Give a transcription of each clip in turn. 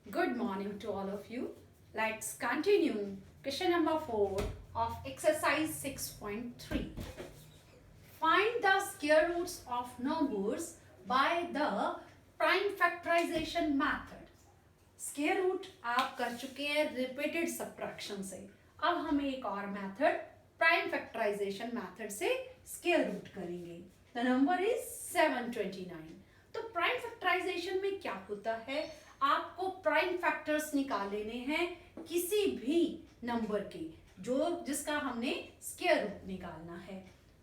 Good morning to all of you. Let's continue question number 4 of exercise 6.3. Find the square roots of numbers by the prime factorization method. Square root आप कर चुके हैं repeated subtraction से. अब हम एक और मेथड प्राइम फैक्टराइजेशन मेथड से स्क्वायर रूट करेंगे. The number is 729. तो प्राइम फैक्टराइजेशन में क्या होता है, आपको प्राइम फैक्टर्स निकाल लेने हैं किसी भी नंबर के जिसका हमने स्क्वायर रूट निकालना है.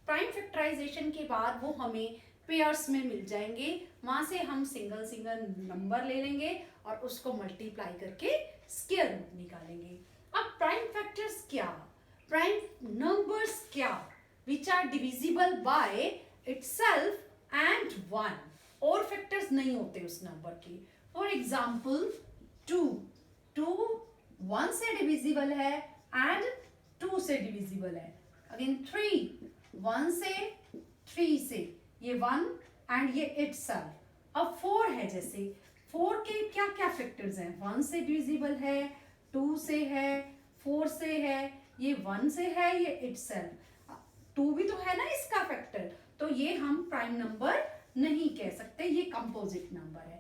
प्राइम फैक्टराइजेशन के बाद वो हमें पेयर्स में मिल जाएंगे. वहां से हम सिंगल सिंगल नंबर ले लेंगे और उसको मल्टीप्लाई करके स्क्वायर रूट निकालेंगे. अब प्राइम फैक्टर्स क्या, प्राइम नंबर्स क्या, which are divisible by itself and 1. और फैक्टर्स नहीं होते उस नंबर के. फॉर एग्जाम्पल 2 1 से डिविजिबल है एंड 2 से डिविजिबल है. अगेन 3 1 से 3 से, ये 1 एंड ये इटसेल्फ. अब 4 है, जैसे 4 के क्या क्या फैक्टर्स हैं, 1 से डिविजिबल है, 2 से है, 4 से है, ये 1 से है, ये इटसेल्फ. 2 भी तो है ना इसका फैक्टर, तो ये हम प्राइम नंबर नहीं कह सकते, ये कंपोजिट नंबर है.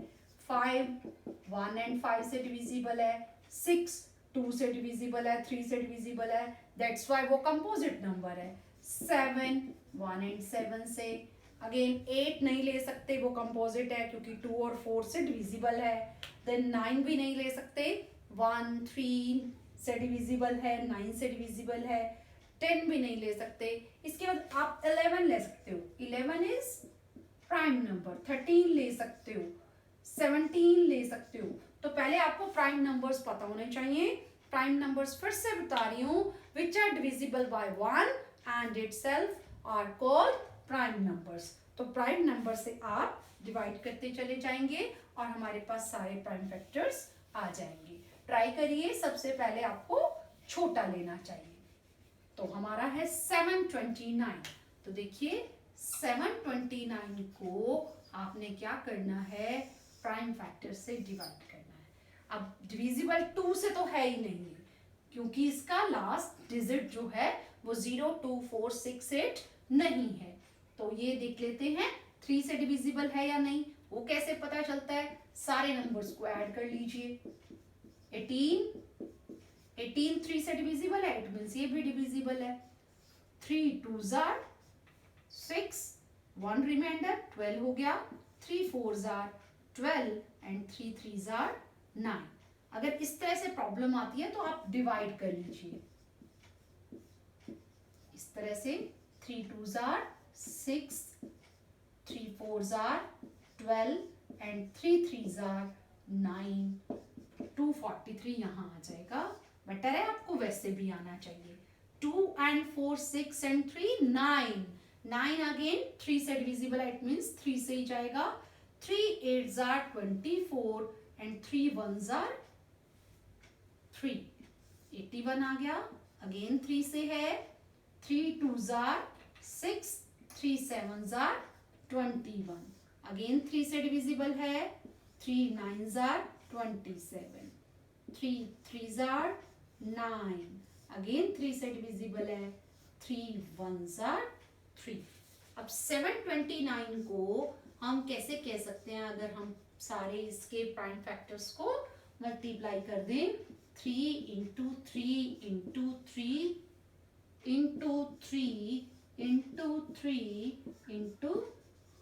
5 1 एंड 5 से डिविजिबल है, 6 2 से डिविजिबल है, 3 से डिविजिबल है, दैट्स व्हाई वो कंपोजिट नंबर है. 7 1 एंड 7 से. अगेन 8 नहीं ले सकते, वो कंपोजिट है क्योंकि 2 और 4 से डिविजिबल है. देन 9 भी नहीं ले सकते, 1 3 से डिविजिबल है, 9 से डिविजिबल है. 10 भी नहीं ले सकते. इसके बाद आप 11 ले सकते हो, 11 इज प्राइम नंबर. 13 ले सकते हो, 17 ले सकते हो. तो पहले आपको प्राइम नंबर्स पता होने चाहिए. प्राइम नंबर्स फिर से बता रही हूँ, which are divisible by 1 and itself are called prime numbers. तो प्राइम नंबर से आप डिवाइड करते चले जाएंगे और हमारे पास सारे प्राइम फैक्टर्स आ जाएंगे. ट्राई करिए. सबसे पहले आपको छोटा लेना चाहिए. तो हमारा है 729. तो देखिए 729 को आपने क्या करना है, प्राइम फैक्टर से डिवाइड करना है. अब डिविजिबल 2 से तो है ही नहीं, क्योंकि इसका लास्ट डिजिट जो है वो 0 2 4 6 8 नहीं है. तो ये देख लेते हैं 3 से डिविजिबल है या नहीं. वो कैसे पता चलता है, सारे नंबर्स को ऐड कर लीजिए. 18 3 से डिविजिबल है, इट मींस ये भी डिविजिबल है. 3 2s are 6, 1 रिमाइंडर 12 हो गया. 3 4s are 12 and 3 3s are 9. अगर इस तरह से प्रॉब्लम आती है तो आप डिवाइड कर लीजिए इस तरह से. 3 2s are 6, 3 4s are 12 and 3 3s are 9. 243 यहाँ आ जाएगा. बेटर है, आपको वैसे भी आना चाहिए. 2 and 4 6 and 3 9. 9 अगेन 3 से डिविजिबल है, इट मींस 3 से ही जाएगा. 3 8s are 24 and 3 1s are 3. 81 आ गया. अगेन 3 से है. 3 2s are 6, 3 7s are 21. Again 3 से डिविजिबल है. 3 9s are 27. 3 3s are 9. Again 3 से डिविजिबल है. 3 1s are 3. अब 729 को हम कैसे कह सकते हैं, अगर हम सारे इसके प्राइम फैक्टर्स को मल्टीप्लाई कर दें. 3 into 3 into 3 into 3 into 3 into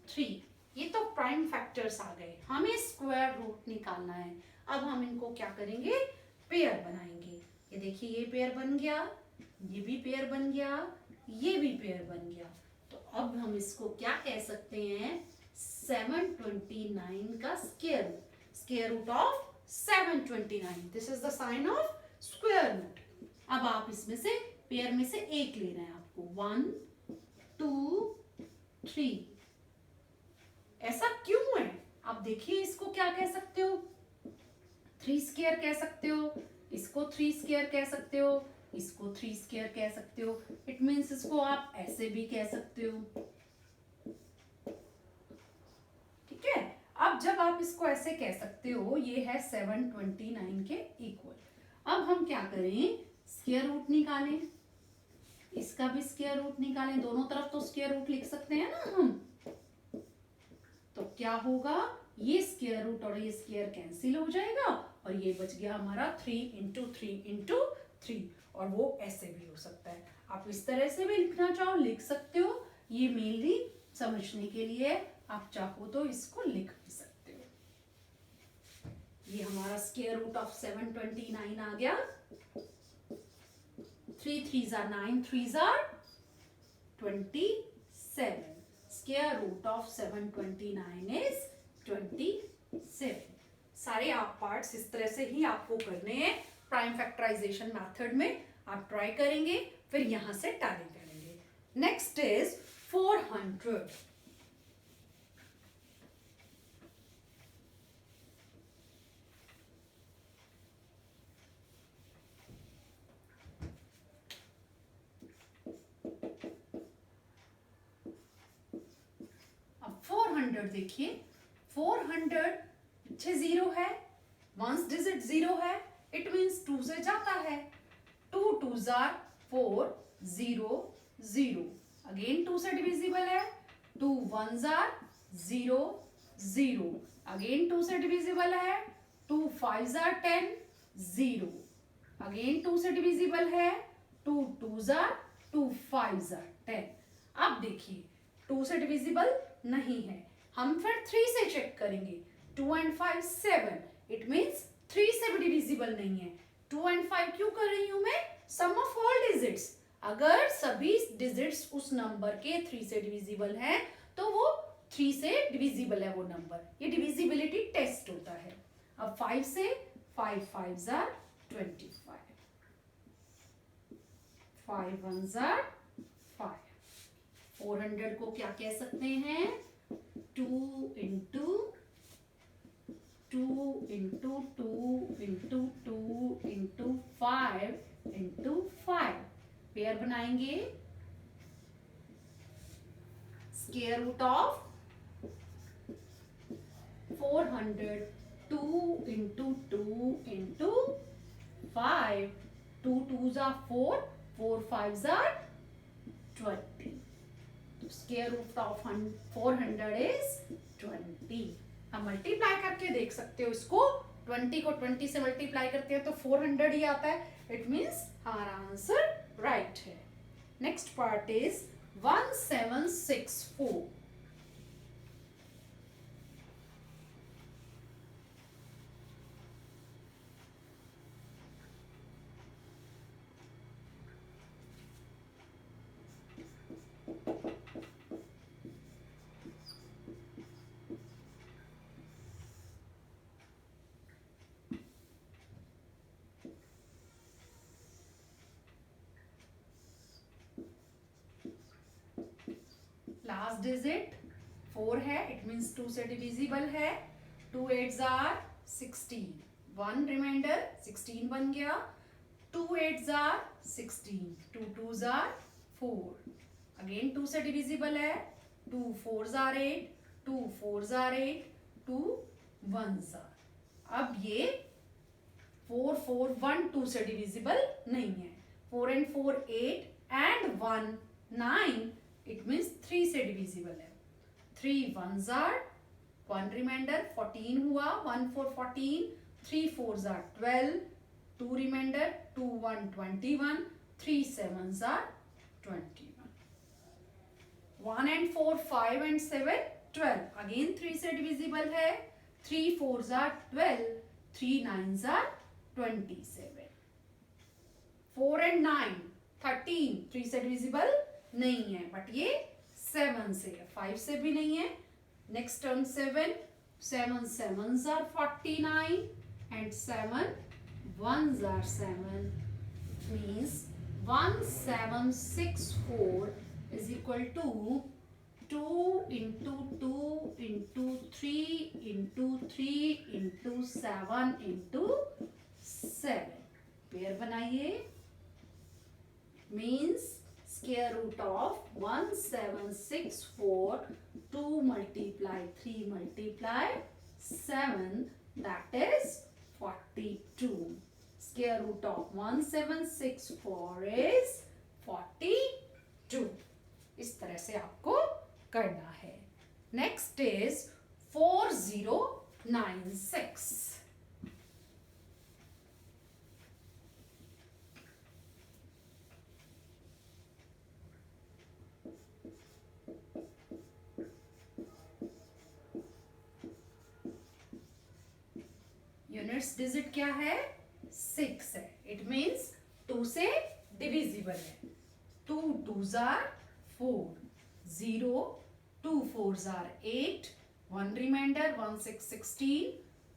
3. ये तो प्राइम फैक्टर्स आ गए. हमें स्क्वायर रूट निकालना है. अब हम इनको क्या करेंगे, पेयर बनाएंगे. ये देखिए ये पेयर बन गया, ये भी पेयर बन गया, ये भी पेयर बन गया. तो अब हम इसको क्या कह सकते हैं, 729 का square root. Square root of 729, this is the sign of square root. अब आप इसमें से पेयर में से एक लेना है आपको. 1 2 3. ऐसा क्यों है, आप देखिए इसको क्या कह सकते हो, 3 स्क्वायर कह सकते हो, इसको 3 स्क्वायर कह सकते हो, इसको 3 स्क्वायर कह सकते हो. इट मीन्स इसको आप ऐसे भी कह सकते हो. ठीक है. अब जब मतलब आप इसको ऐसे कह सकते हो, ये है 729 के इक्वल। अब हम क्या करें, स्क्वायर रूट निकालें, इसका भी स्क्वायर रूट निकालें, दोनों तरफ तो स्क्वायर रूट लिख सकते हैं ना हम। तो क्या होगा, ये स्क्वायर रूट और ये स्क्वायर कैंसिल हो जाएगा और ये बच गया हमारा 3 इंटू 3 इंटू 3। और वो ऐसे भी हो सकता है, आप इस तरह से भी लिखना चाहो लिख सकते हो, ये मेनली समझने के लिए, आप चाहो तो इसको लिख भी सकते हो। ये हमारा स्क्वायर रूट ऑफ 729 आ गया। 3 3s are 9, 3s are 27. Square root of 729 is 27. सारे आप पार्ट्स इस तरह से ही आपको करने हैं प्राइम फैक्टराइजेशन मेथड में। आप ट्राई करेंगे, फिर यहां से टैली करेंगे। Next is 400। अब 400 देखिए, 400 पीछे 0 है, वंस डिजिट 0 है, इट मीन्स 2 से जाता है। 2 2s are 4, 0 0। अगेन 2 से डिविजिबल है। 2 1s are 0 0। अगेन 2 से डिविजिबल है। 2 5s are 10, 0। अगेन 2 से डिविजिबल है। 2 2s are 2 5s are 10। अब देखिए 2 से डिविजिबल नहीं है, हम फिर 3 से चेक करेंगे। 2 and 5 7, इट मीन्स 3 से भी डिविजिबल नहीं है। 2 and 5 क्यों कर रही हूं मैं, सम ऑफ ऑल डिजिट्स। अगर सभी डिजिट्स उस नंबर के 3 से डिविजिबल है तो वो 3 से डिविजिबल है वो नंबर, ये डिविजिबिलिटी टेस्ट होता है। अब 5 से 5 5s are 25, 5 1s are 5। 400 को क्या कह सकते हैं, 2 into 2 into 2 into 2 into 5 into 5। Pair बनाएंगे, square root of 400, 2 into 2 into 5। 2 2s are 4, 4 5s are 20। Square root of 400 is 20। हम मल्टीप्लाई करके देख सकते हो इसको, 20 को 20 से मल्टीप्लाई करते हैं तो 400 ही आता है, इट मीन्स हमारा आंसर राइट है। Next part is 1764। Last digit 4 है, इट मीन्स 2 से डिविजिबल है। 2 8s are 16, 1 रिमाइंडर 16 बन गया। 2 8s are 16, 2 2s are 4। Again 2 से डिविजिबल है। 2 4s are 8, 2 4s are 8, 2 1s are। अब ये 4 4 1 2 से डिविजिबल नहीं है। 4 and 4 8 and 1 9, इट मीन्स 3 से डिविजिबल है। 3 1s are 1 रिमाइंडर 14 हुआ, 1 4 14, 3 4s are 12, 2 reminder 2 1 21, 3 7s are 21। 1 and 4 5 and 7 12, again 3 से डिविजिबल है। 3 4s are 12, 3 9s are 27। 4 and 9 13, 3 से डिविजिबल नहीं है, बट ये 7 से है, 5 से भी नहीं है। Next term 7, 7 7s are 49 and 7 1s are 7, means 1764 is equal to 2 into 2 into 3 into 3 into 7 into 7। Pair बनाइए, means square root of 1764, 2 multiply 3 multiply 7, that is 42. Square root of 1764 is 42. इस तरह से आपको करना है. Next is 4096. यूनिट्स डिजिट क्या है? 6 है. इट मीन्स 2 से डिविजिबल है. 2 2s are 4, 0 2 4s are 8, 1 remainder, 1 6 16,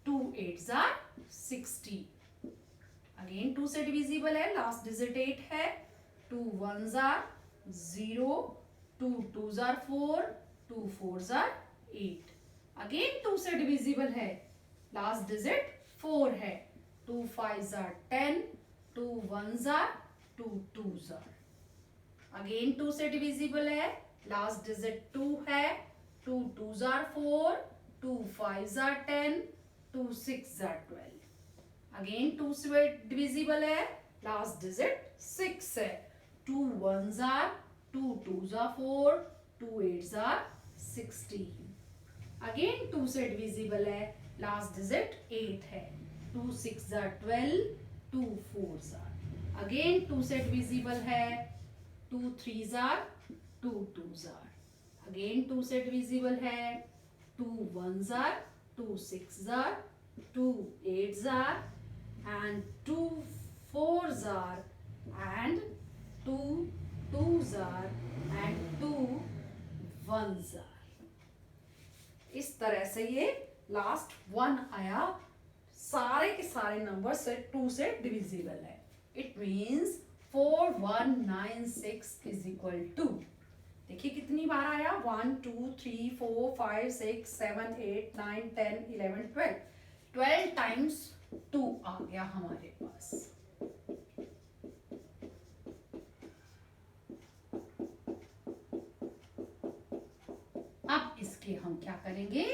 2 8s are 60. Again 2 से डिविजिबल है. लास्ट डिजिट 8 है. 2 1s are 0, 2 2s are 4, 2 4s are 8. Again 2 से डिविजिबल है. लास्ट डिजिट 4 है. 2 5s are 10, 2 1s are 2 2s are. Again 2 से divisible है. लास्ट डिजिट 2 है. 2 2s are 4, 2 5s are 10, 2 6s are 12. Again 2 से डिविजिबल है. लास्ट डिजिट 6 है. 2 1s are 2 2s are 4, 2 8s are 16. Again 2 से डिविजिबल है. लास्ट डिजिट 8 है. 2 6s are 12, 2 4s are. Again 2 से डिविजिबल है. 2 3s are 2 2s are. Again 2 से divisible है. 2 1s are 2 6s are, 2 8s are, and 2 4s are, and 2 2s are, and 2 1s are. इस तरह से ये लास्ट 1 आया. सारे के सारे नंबर से 2 से डिविजिबल है. It means 4196 is equal to. देखिए कितनी बार आया. 1 2 3 4 5 6 7 8 9 10 11 12. 12 टाइम्स 2 आ गया हमारे पास. अब इसके हम क्या करेंगे?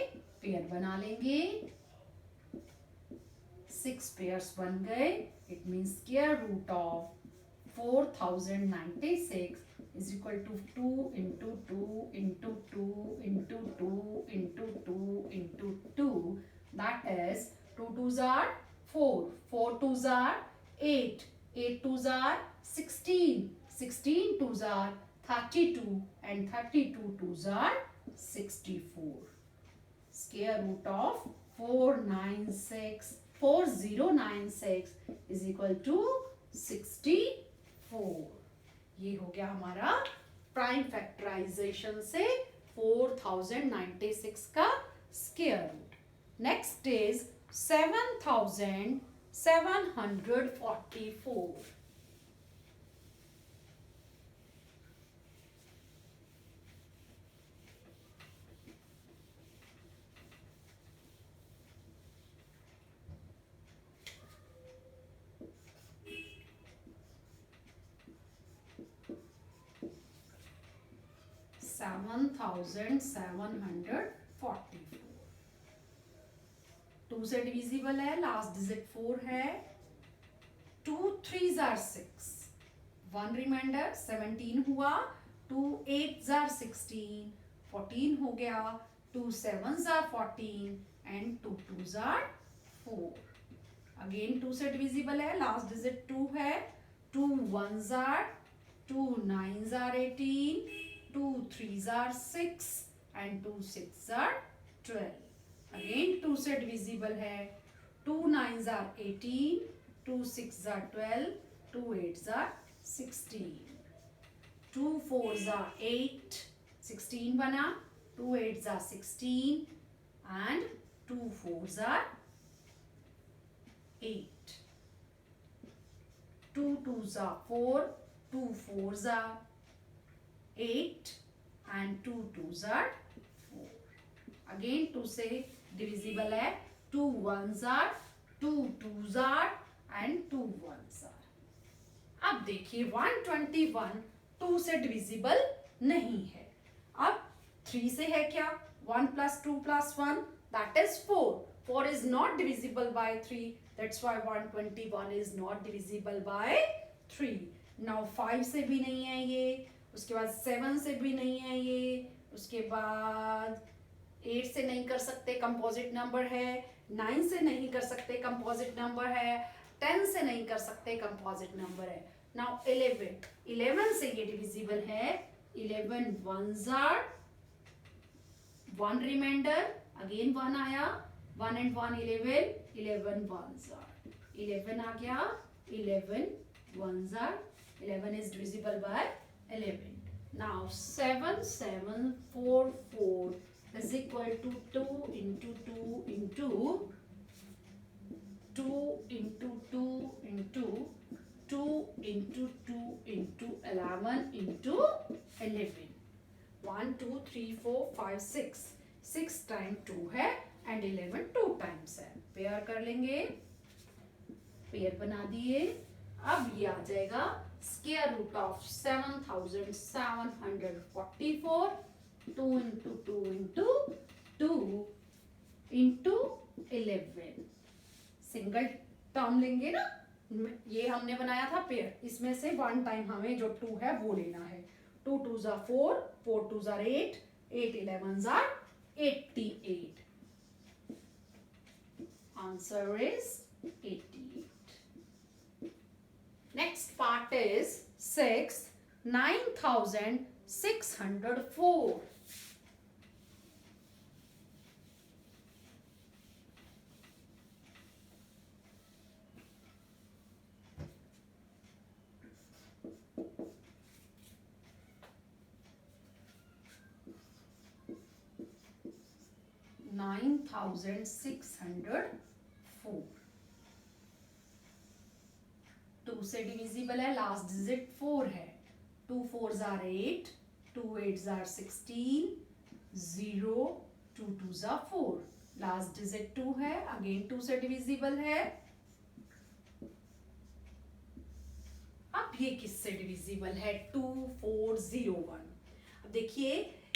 पेयर बना लेंगे. 6 पेयर्स बन गए. It means square root of 4096 is equal to 2 into 2 into 2 into 2 into 2 into 2. That is 2 2s are 4, 4 2s are 8, 8 2s are 16, 16 2s are 32, and 32 2s are 64. Square root of 4096 is equal to 64. ये हो गया हमारा prime factorisation से 4096 का square root. Next is 7744. 7744. 2 से divisible है. Last digit 4 है. 2 3s are 6, 1 reminder 17 हुआ. 2 8s are 16, 14 हो गया. 2 7s are 14, and 2 2s are 4. Again 2 से डिविजिबल है. लास्ट डिजिट 2 है. 2 1s are 2 9s are 18, 2 3s are 6, and 2 6s are 12. Again 2 से डिविजिबल है. 2 9s are 18, 2 6s are 12, 2 8s are 16, 2 4s are 8, 16 बना. 2 8s are 16, and 2 4s are 8. 2 2s are 4, 2 4s are 8, and 2 2s are 4. Again 2 से divisible है. 2 1s are, 2 2s are, and 2 1s are. अब देखिए 121 2 से divisible नहीं है. अब 3 से है क्या? 1 + 2 + 1 that is 4. 4 is not divisible by 3. That's why 121 is not divisible by 3. Now 5 से भी नहीं है ये, उसके बाद 7 से भी नहीं है ये, उसके बाद 8 से नहीं कर सकते, कंपोजिट नंबर है, 9 से नहीं कर सकते, कंपोजिट नंबर है, 10 से नहीं कर सकते, कंपोजिट नंबर है. नाउ 11 से ये डिविजिबल है. 11 ones are 1 रिमाइंडर, अगेन 1 आया, 1 and 1 11, 11 ones are 11 आ गया, 11 ones are 11 is divisible by 11. Now 7 7 4 4 is equal to 2 into 2 into 2 into 2 into 2 into 2 into 11 into 11. 1 2 3 4 5 6 6 time 2 है एंड 11 2 टाइम्स है. पेयर कर लेंगे, पेयर बना दिए. अब ये आ जाएगा square root of 7744. 2 into 2 into 2 into 11. Single term लेंगे ना, ये हमने बनाया था पेयर, इसमें से 1 टाइम हमें जो 2 है वो लेना है. 2 2s are 4, 4 2s are 8, 8 11s are 88. Answer is 88. Next part is 6 9604. 9604. 2 से डिविजिबल है, लास्ट डिजिट 4 है. 2 4s are 8, 2 8s are 16, 0 2 2s are 4. Last digit 2 है, अगेन 2 से डिविजिबल है. अब ये किससे डिविजिबल है? 2 4 0 1. अब देखिए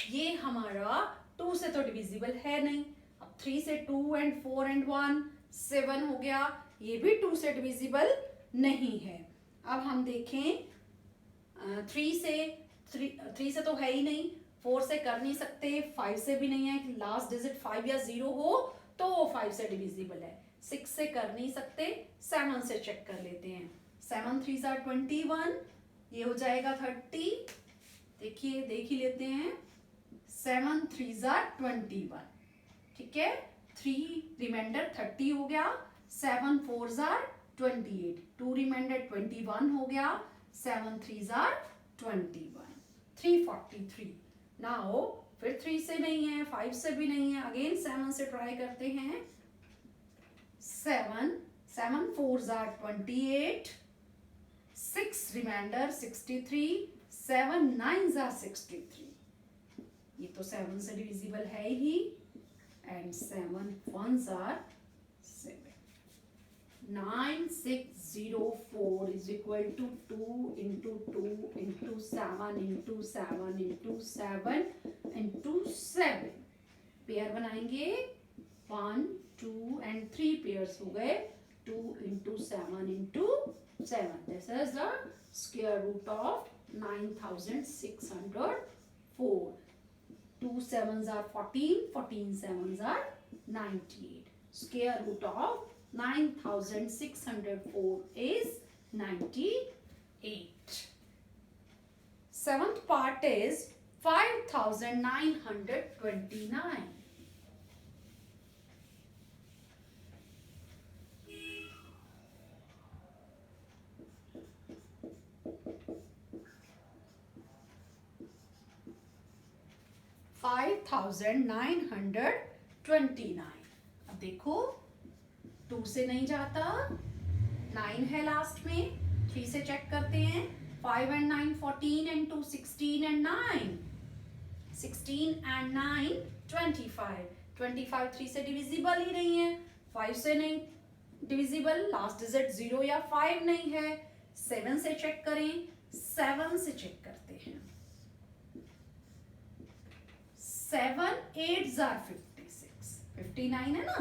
ये हमारा 2 से तो डिविजिबल है नहीं. अब 3 से 2 and 4 and 1 7 हो गया, ये भी 2 से डिविजिबल नहीं है. अब हम देखें 3 से तो है ही नहीं, 4 से कर नहीं सकते, 5 से भी नहीं है, लास्ट डिजिट 5 या 0 हो तो वो 5 से डिविजिबल है. 6 से कर नहीं सकते, 7 से चेक कर लेते हैं. 7 3s are 21, ये हो जाएगा 30. देखिए देख ही लेते हैं. 7 3s are 21, ठीक है. 3 रिमाइंडर 30 हो गया. 7 4s are 28, 2 रिमाइंडर 21 हो गया. 7 3s are 21, 343. नाउ फिर 3 से नहीं है, 5 से भी नहीं है, अगेन 7 से ट्राई करते हैं. 7 4s are 28, 6 reminder 63, 7 9s are 63. ये तो 7 से डिविजिबल है ही, and 7 1s are 7. 9604 is equal to 2 into 2 into 7 into 7 into 7 into 7. Pair बनाएंगे, 1 2 and 3 पेयर्स हो गए. 2 into 7 into 7. This is the square root of 9604. 2 7s are 14, 14 7s are 98. Square root of 9604 is 98. Seventh part is 5929. 5929. अब देखो 2 से नहीं जाता, 9 है last में, 3 से चेक करते हैं. 5 and 9 14 and 2 16 and 9, 16 and 9 25. 25 3 से डिविजिबल ही नहीं है, 5 से नहीं डिविजिबल, लास्ट डिजिट 0 या 5 नहीं है. 7 से चेक करें, 7 से चेक करते हैं. 7 8s are 56, 59 है ना,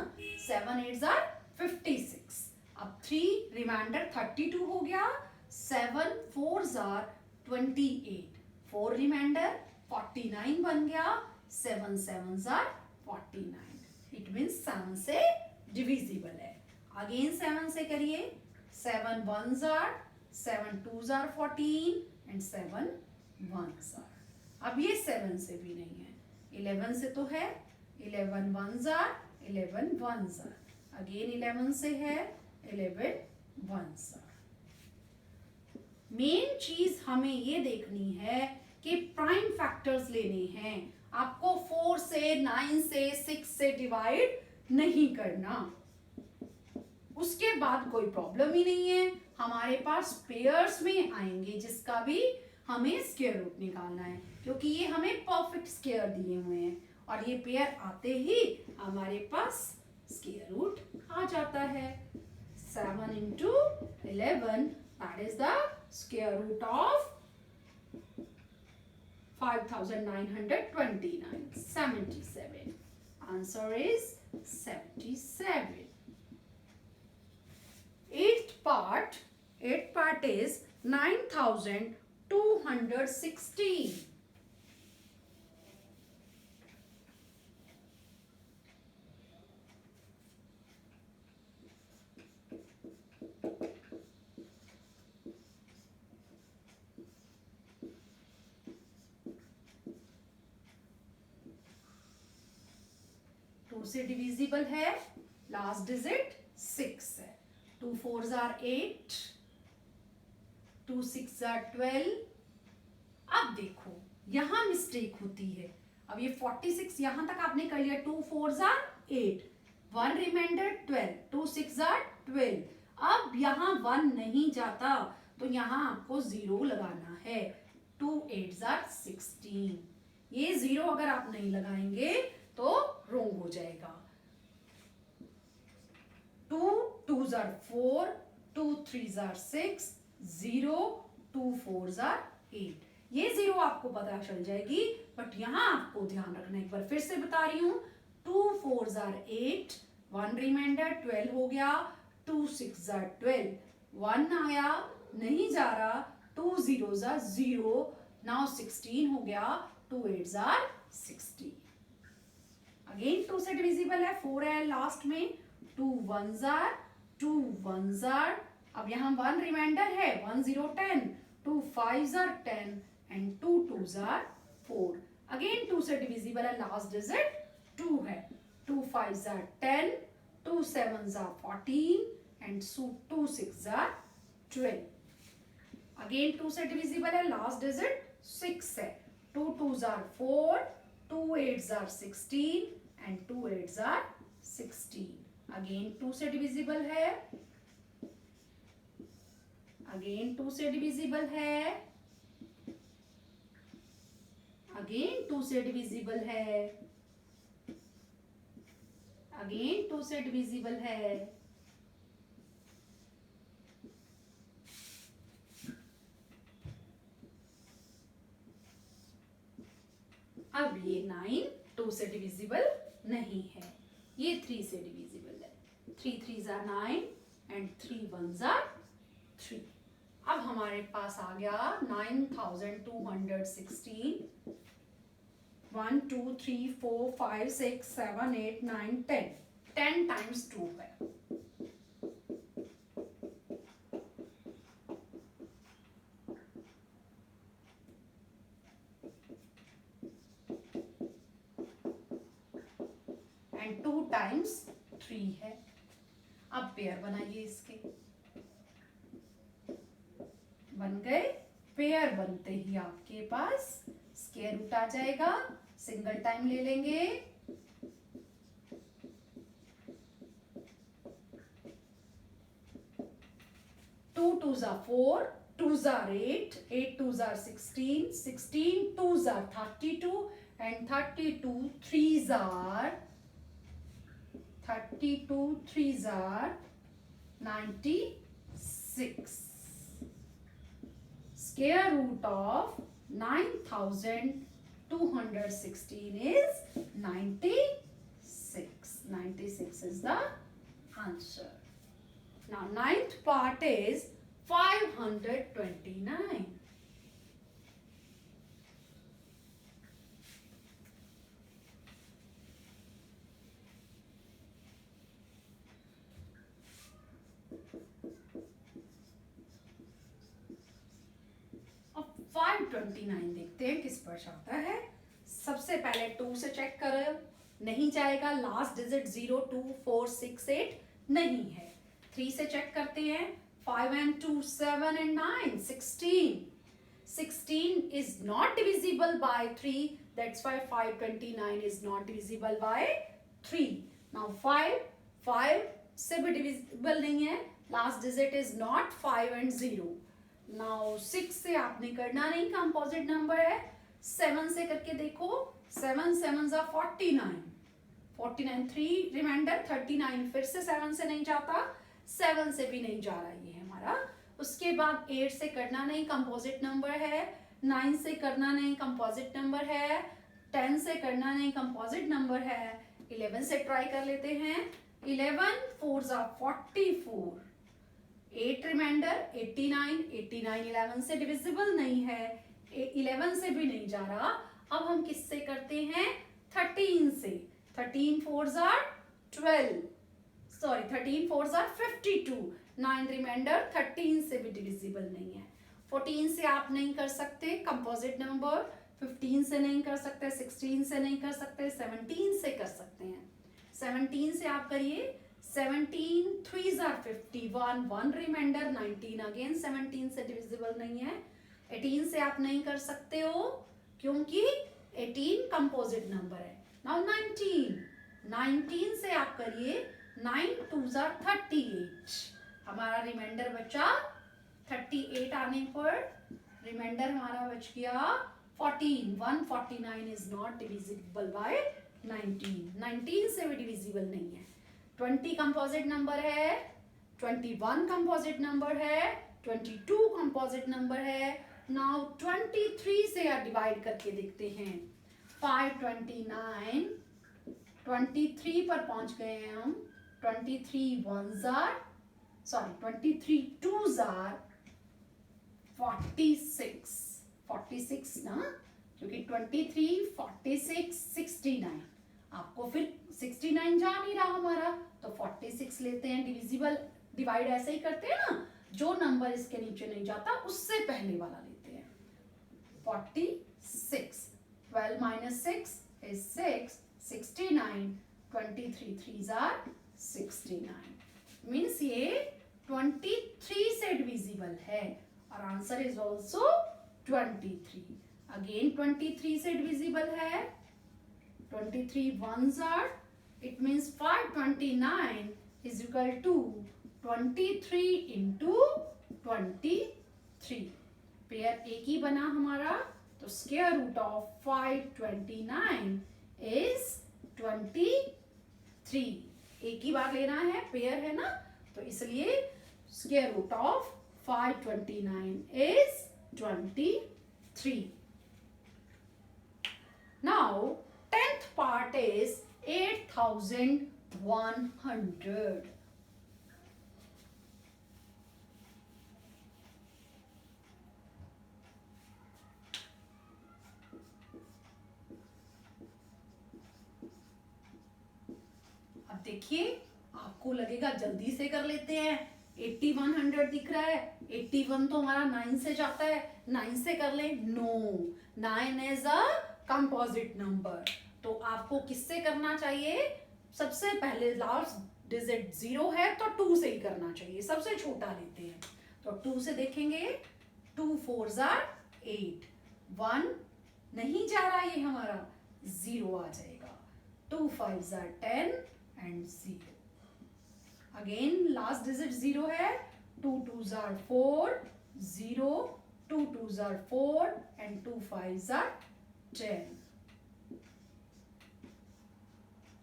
7 8 जार 56। अब 3 रिमाइंडर 32 हो गया, 7 4 जार 28, 4 रिमाइंडर 49 बन गया, 7 7 जार 49। इट मीन्स 7 से डिविजिबल है। अगेन 7 से करिए, 7 1 जार, 7 2 जार 14 एंड 7 1 जार। अब ये 7 से भी नहीं है, 11 से तो है, 11 1 जार 11 1 जार, अगेन 11 से है, 11 1 जार। मेन चीज हमें ये देखनी है कि प्राइम फैक्टर्स लेने हैं, आपको 4 से 9 से 6 से डिवाइड नहीं करना, उसके बाद कोई प्रॉब्लम ही नहीं है। हमारे पास पेयर्स में आएंगे जिसका भी हमें स्क्वायर रूट निकालना है, क्योंकि ये हमें परफेक्ट स्क्वायर दिए हुए हैं और ये पेयर आते ही हमारे पास स्क्वायर रूट आ जाता है। 7 into 11, that is the square root of 5929, 77. Answer is 77. Eighth part is 9216. से डिविजिबल है, लास्ट डिजिट 6 है। 2 4 जार 8, 2 6 जार 12। अब देखो यहां मिस्टेक होती है। अब ये 46 यहां तक आपने कर लिया, 2 4 जार 8, 1 रिमाइंडर 12, 2 6 जार 12। अब यहां 1 नहीं जाता तो यहां आपको 0 लगाना है। 2 8 जार 16, ये 0 अगर आप नहीं लगाएंगे तो रॉन्ग हो जाएगा। 2 2 जार 4, 2 3 जार 6, 0 2 4 जार 8। ये 0 आपको पता चल जाएगी, बट यहां आपको ध्यान रखना, एक बार फिर से बता रही हूं। 2 4 जार 8, 1 रिमाइंडर 12 हो गया, 2 6 जार 12, 1 आया नहीं जा रहा, 2 0 जार 0, नाउ 16 हो गया, 2 8 जार 16। अगेन 2 से डिविजिबल है, 4 है लास्ट में, 2 1 जार 2 1 जार। अब यहां 1 रिमाइंडर है, 1 0 10, 2 5 जार 10 एंड 2 2 जार 4। अगेन 2 से डिविजिबल है, लास्ट डिजिट 2 है, 2 5 jar 10, 2 7 jar 14 and 2 6 jar 12। Again 2 से डिविजिबल है, लास्ट डिजिट 6 है, 2 2 jar 4, 2 8 jar 16 and 2 8 jar 16। Again 2 से डिविजिबल है, अगेन 2 से डिविजिबल है, अगेन 2 से डिविजिबल है, अगेन 2 से डिविजिबल है। अब ये 9 2 से डिविजिबल नहीं है, ये 3 से डिविजिबल है। 3 3 जार 9 एंड 3 1 जार 3। अब हमारे पास आ गया 9216। 1 2 3 4 5 6 7 8 9 10, 10 टाइम्स 2 है। एंड 2 टाइम्स 3 है। अब पेयर बनाइए इसके, बन गए। पेयर बनते ही आपके पास स्क्वायर रूट आ जाएगा, सिंगल टाइम ले लेंगे। 2 2 jar 4, 2 jar 8, 8 2 jar 16, 16 2 jar 32 and 32 3 jar 96। Square root of 9216 is 96. 96 is the answer. Now ninth part is 529. अब 529 देखते हैं किस पर जाता है. सबसे पहले 2 से चेक करो, नहीं जाएगा. लास्ट डिजिट 0 2 4 6 8 नहीं है. 3 से चेक करते हैं. 5 and 2 7 and 9 16. 16 is not divisible by 3. That's why 529 is not divisible by 3. Now 5 से भी divisible नहीं है. Last digit is not 5 and 0. Now 6 से आपने करना नहीं, कंपोजिट नंबर है. 7 से करके देखो. 7 7s are 49. 49 3 रिमाइंडर 39. फिर से 7 से नहीं जाता. 7 से भी नहीं जा रहा ये हमारा. उसके बाद 8 से करना नहीं, कंपोजिट नंबर है. 9 से करना नहीं, कंपोजिट नंबर है. 10 से करना नहीं, कंपोजिट नंबर है. 11 से ट्राई कर लेते हैं. 11 4s are 44. 8 रिमाइंडर 89. 89 11 से डिविजिबल नहीं है. 11 से भी नहीं जा रहा. अब हम किससे करते हैं? 13 से. 13 4s are 12. Sorry 13 4s are 52. 9 reminder 13 से भी डिविजिबल नहीं है. 14 से आप नहीं कर सकते कंपोजिट नंबर. 15 से नहीं कर सकते. 16 से नहीं कर सकते. 17 से कर सकते हैं. 17 से आप करिए. 17 3s are 51. 1 रिमाइंडर 19 अगेन 17 से डिविजिबल नहीं है. 18 से आप नहीं कर सकते हो क्योंकि 18 कंपोजिट नंबर है. नाउ 19 से आप करिए. 9 2s are 38. हमारा रिमाइंडर बचा 38. आने पर रिमाइंडर हमारा बच गया 14. 149 is not divisible by 19. 19 से भी डिविजिबल नहीं है. 20 कंपोजिट नंबर है. 21 कंपोजिट नंबर है. 22 कंपोजिट नंबर है. नाउ 23 से डिवाइड करके देखते हैं. 529 23 पर पहुंच गए हैं हम. 23 1s are 2s are 46. 46 ना, क्योंकि 23 46 69. आपको फिर 69 जा नहीं रहा हमारा, तो 46 लेते हैं. डिविजिबल डिवाइड ऐसे ही करते हैं ना, जो नंबर इसके नीचे नहीं जाता उससे पहले वाला लेते हैं. 46. 12 minus 6 is 6. 69. 23 3s are 69. Means ये 23 से डिविजिबल है. और आंसर इज ऑल्सो 23. अगेन 23 से डिविजिबल है. 23 1s are, it means 529 is equal to 23 into 23. Pair एक ही बना हमारा, तो स्क्वायर रूट ऑफ 529 is 23. एक ही बार लेना है, पेयर है ना, तो इसलिए square root of 529 is 23. Now 10th part is 8100. अब देखिए, आपको लगेगा जल्दी से कर लेते हैं. 8100 दिख रहा है. 81 तो हमारा 9 से जाता है. 9 से कर ले. No, 9 is a composite number. तो आपको किससे करना चाहिए? सबसे पहले लास्ट डिजिट 0 है तो 2 से ही करना चाहिए. सबसे छोटा लेते हैं, तो 2 से देखेंगे. 2 4s are 8. 1 नहीं जा रहा ये हमारा, 0 आ जाएगा. 2 5s are 10 and 0. Again last digit 0 है. 2 2s are 4 0. 2 2s are 4 and 2 5s are 10.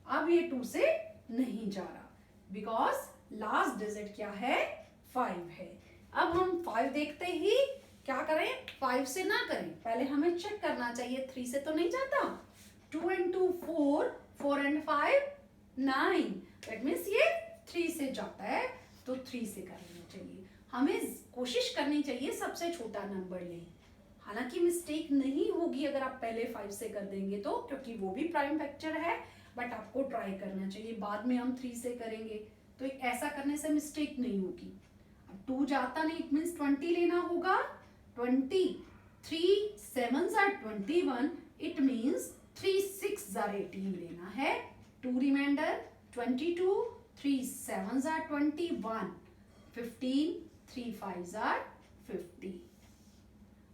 अब ये 2 से नहीं जा रहा बिकॉज लास्ट डिजिट क्या है? 5 है. अब हम 5 देखते ही क्या करें? 5 से ना करें, पहले हमें चेक करना चाहिए. 3 से तो नहीं जाता. 2 and 2 4. 4 and 5 9, दैट मीन्स ये 3 से जाता है तो 3 से कर लेना चाहिए। हमें कोशिश करनी चाहिए सबसे छोटा नंबर लें। हालांकि मिस्टेक नहीं होगी अगर आप पहले 5 से कर देंगे तो, क्योंकि वो भी प्राइम फैक्टर है, बट आपको ट्राई करना चाहिए। बाद में हम 3 से करेंगे तो ऐसा करने से मिस्टेक नहीं होगी। अब 2 जाता नहीं, इट मीन्स 20 लेना होगा। 20, 3 7s are 21, it means 3 6s are 18 लेना है। 2 reminder 22, 3 7s are 21, 15, 3 5s are 50।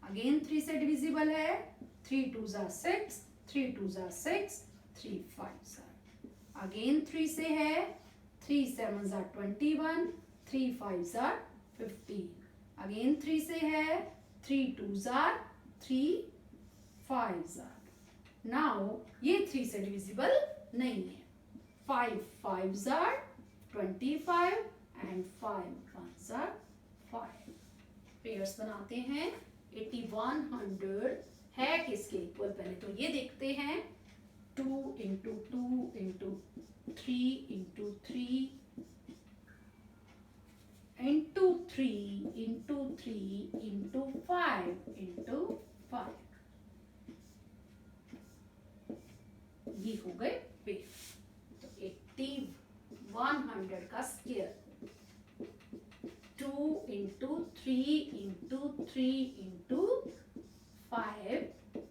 Again 3 से डिविजिबल है, 3 2s are 6, 3 2s are 6, 3 5s are। Again 3 से है, 3 7s are 21, 3 5s are 15। Again 3 से है, 3 2s are 3 5s are। Now ये 3 से डिविजिबल नहीं है। 5 5s are 25 and 5 1s are 5। Pairs बनाते हैं। 8100 है किसके इक्वल, पहले तो ये देखते हैं। 2 into 2 into 3 into 3 into 3 into 3 into 5 into 5, ये हो गए पेयर। तो 8100 का square 2 into 3 into 3 into 5,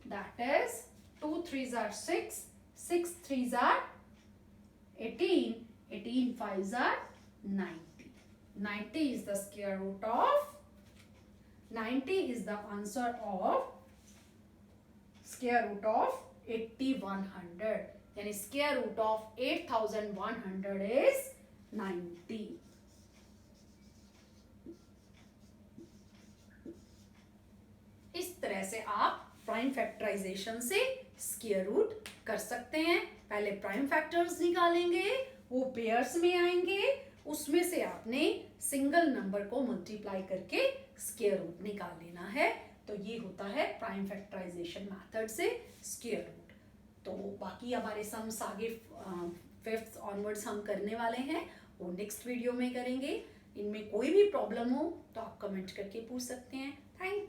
that is 2 3s are 6, 6 3s are 18, 18 5s are 90। 90 is the square root of 90 is the answer of square root of 8100, यानी square root of 8100 is 90। इस तरह से आप प्राइम फैक्टराइजेशन से square root कर सकते हैं। पहले प्राइम फैक्टर्स निकालेंगे, वो पेयर्स में आएंगे, उसमें से आपने सिंगल नंबर को मल्टीप्लाई करके स्क्वायर रूट निकाल लेना है। तो ये होता है प्राइम फैक्टराइजेशन मेथड से स्क्वायर रूट। तो बाकी हमारे सम्स आगे 5th ऑनवर्ड्स हम करने वाले हैं, वो नेक्स्ट वीडियो में करेंगे। इनमें कोई भी प्रॉब्लम हो तो आप कमेंट करके पूछ सकते हैं। Thank you.